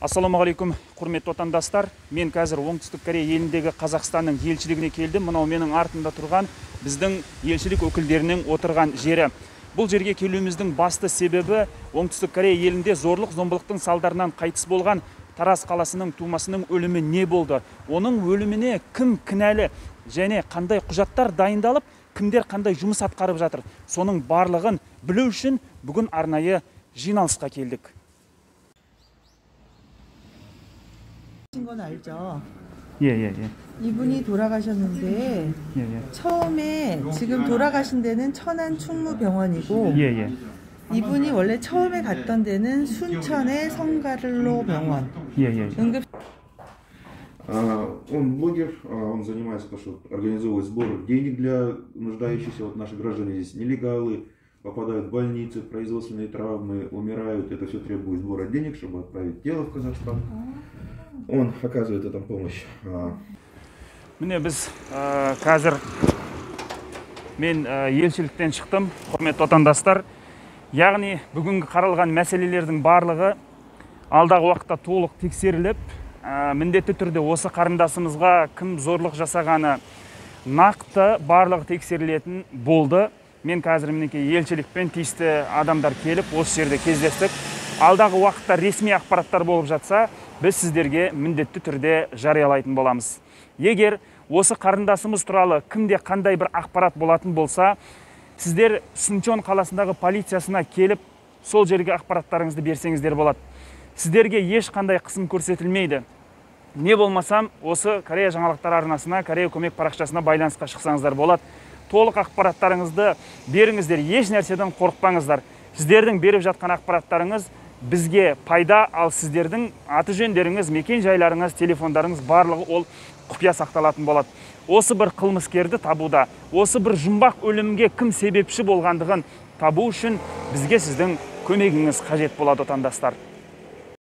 Ассаламағалейкум, құрметті отандастар. Мен қазір Оңтүстік Корея еліндегі Қазақстанның елшілігіне келдім. Мынау менің артында тұрған біздің елшілік өкілдерінің отырған жері. Бұл жерге келуіміздің басты себебі Оңтүстік Корея елінде зорлық-зомбылықтың салдарынан қайтыс болған Тараз қаласының тумасының өлімі не болды? Оның өліміне кім кінәлі және қандай құжаттар дайындалып, кімдер қандай жұмыс атқарып жатыр? Соның барлығын білу үшін бүгін арнайы жиналысқа келдік. 건 알죠? 예. 이분이 돌아가셨는데 처음에 지금 돌아가신 데는 천안 충무병원이고 이분이 원래 처음에 갔던 데는 순천의 성가를로 병원. 응급. Он блогер, он занимается, что организовывает сбор денег для нуждающихся. Вот наши граждане здесь нелегалы, попадают в больницы, производственные травмы, умирают. Это все требует сбора денег, чтобы отправить тело в Казахстан. Он оказывает этому помощь. Міне біз қазір мен елшіліктен шықтым, құрметті отандастар. Яғни бүгінгі қаралған мәселелердің барлығы алдағы уақытта толық тексеріліп, міндетті түрде осы қарындасымызға кім зорлық жасағаны нақты барлығы тексерілетін болды. Мен қазір мінекей елшілікпен тиісті адамдар келіп осы жерде кездестік. Алдағы уақытта ресми ақпараттар болып жатса, біз сіздерге міндетті түрде жариялайтын боламыз. Егер осы қарындасымыз туралы кімде қандай бір ақпарат болатын болса, сіздер Сунчон қаласындағы полициясына келіп, сол жерге ақпараттарыңызды берсеңіздер болады. Сіздерге ешқандай қысым көрсетілмейді. Не болмасам, осы Корея жаңалықтар арнасына, Корея көмек парақшасына байланысқа шықсаңыздар болады. Толық ақпараттарыңызды беріңіздер, еш нәрседен қорықпаңыздар. Сіздердің беріп жатқан ақпараттарыңыз бізге пайда, ал сіздердің аты жөндеріңіз, мекен жайларыңыз, телефондарыңыз барлығы ол құпия сақталатын болады. Осы бір қылмыскерді табуда, осы бір жұмбақ өлімге кім себепші болғандығын табу үшін бізге сіздің көмегіңіз қажет болады, отандастар.